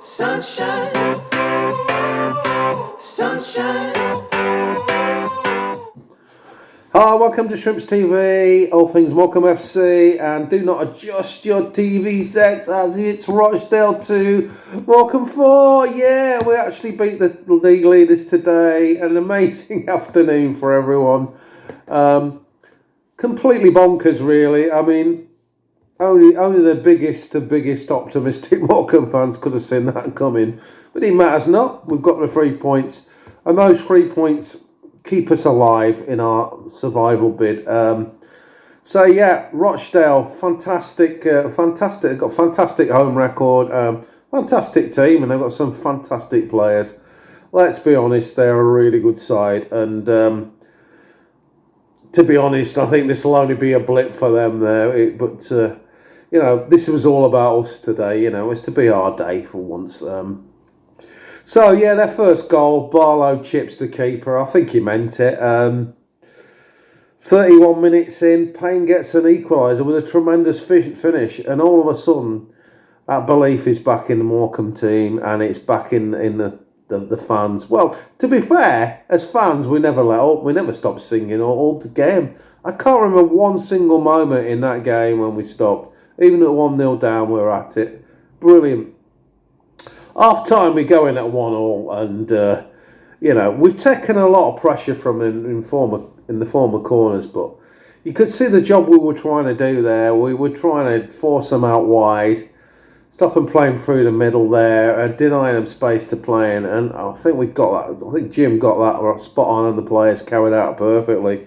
Sunshine, sunshine. Hi, welcome to Shrimps TV, all things Morecambe FC, and do not adjust your TV sets as it's Rochdale 2, Morecambe 4. Yeah, we actually beat the league leaders today. An amazing afternoon for everyone. Completely bonkers, really. I mean, only the biggest optimistic Morecambe fans could have seen that coming. But it matters not. We've got the 3 points, and those 3 points keep us alive in our survival bid. So yeah, Rochdale, fantastic. Got fantastic home record, fantastic team, and they've got some fantastic players. Let's be honest, they're a really good side, and to be honest, I think this will only be a blip for them there. But this was all about us today. It's to be our day for once. So, yeah, their first goal, Barlow chips the keeper. I think he meant it. 31 minutes in, Payne gets an equaliser with a tremendous finish. And all of a sudden, that belief is back in the Morecambe team and it's back in the fans. Well, to be fair, as fans, we never let up. We never stopped singing all the game. I can't remember one single moment in that game when we stopped. Even at 1-0 down, we were at it. Brilliant. Half time we go in at 1-1, and we've taken a lot of pressure from in the former corners, but you could see the job we were trying to do there. We were trying to force them out wide, stop them playing through the middle there, denying them space to play in, and I think we got that. I think Jim got that spot on, and the players carried out perfectly.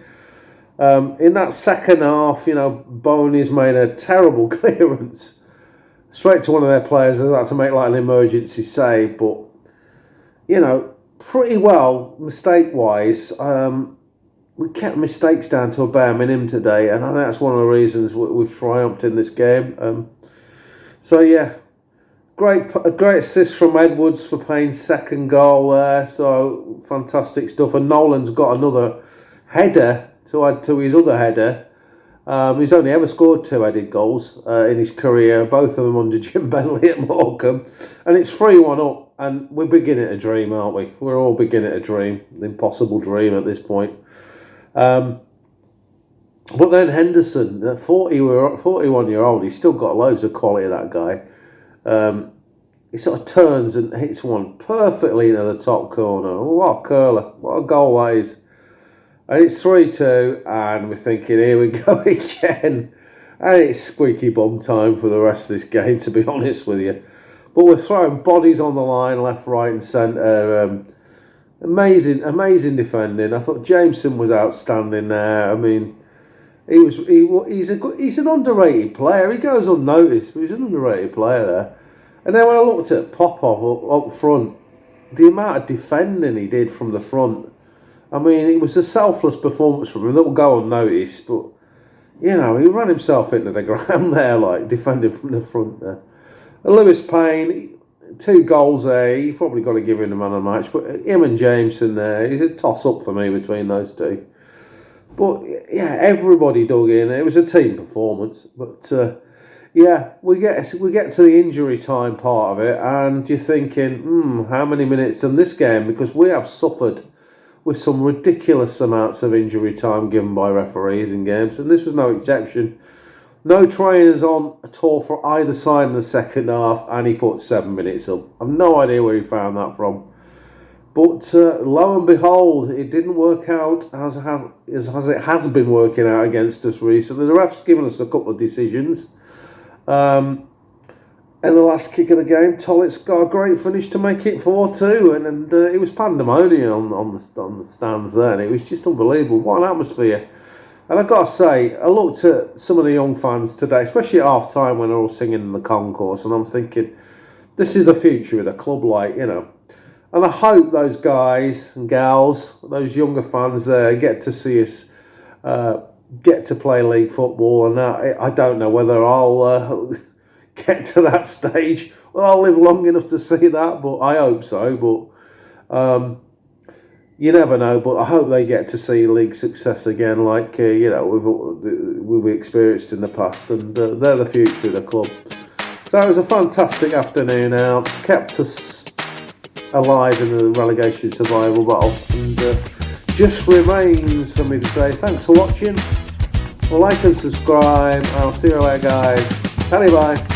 In that second half, Boney's made a terrible clearance straight to one of their players. They had to make like an emergency save, but pretty well mistake-wise. We kept mistakes down to a bare minimum today, and I think that's one of the reasons we've triumphed in this game. So yeah, a great assist from Edwards for Payne's second goal there. So fantastic stuff, and Nolan's got another header to add to his other header. He's only ever scored 2 headed goals in his career, both of them under Jim Bentley at Morecambe. And it's 3-1 up, and we're beginning to dream, aren't we? We're all beginning to dream, the impossible dream at this point. But then Henderson, 41-year-old, he's still got loads of quality, that guy. He sort of turns and hits one perfectly into the top corner. What a curler, what a goal that is. And it's 3-2, and we're thinking, here we go again. And it's squeaky bum time for the rest of this game, to be honest with you. But we're throwing bodies on the line, left, right and centre. Amazing defending. I thought Jameson was outstanding there. I mean, he's an underrated player. He goes unnoticed, but he's an underrated player there. And then when I looked at Popov up front, the amount of defending he did from the front, I mean, it was a selfless performance from him that will go unnoticed, but, he ran himself into the ground there, like, defending from the front there. And Lewis Payne, 2 goals there, you probably got to give him the man of the match, but him and Jameson there, he's a toss-up for me between those two. But, yeah, everybody dug in. It was a team performance, but, we get to the injury time part of it, and you're thinking, how many minutes in this game? Because we have suffered with some ridiculous amounts of injury time given by referees in games, and this was no exception. No trainers on at all for either side in the second half, and he put 7 minutes up. I've no idea where he found that from. But lo and behold, it didn't work out as it has been working out against us recently. The ref's given us a couple of decisions. In the last kick of the game, Tollett's got a great finish to make it 4-2, and it was pandemonium on the stands there, and it was just unbelievable. What an atmosphere. And I've got to say, I looked at some of the young fans today, especially at half-time when they're all singing in the concourse, and I'm thinking, this is the future of the club, And I hope those guys and gals, those younger fans there, get to see us get to play league football, and I don't know whether I'll get to that stage. Well, I'll live long enough to see that, but I hope so. But you never know. But I hope they get to see league success again, like we've experienced in the past, and they're the future of the club. So it was a fantastic afternoon out, kept us alive in the relegation survival battle, and just remains for me to say thanks for watching, like and subscribe. I'll see you later, guys. Bye bye.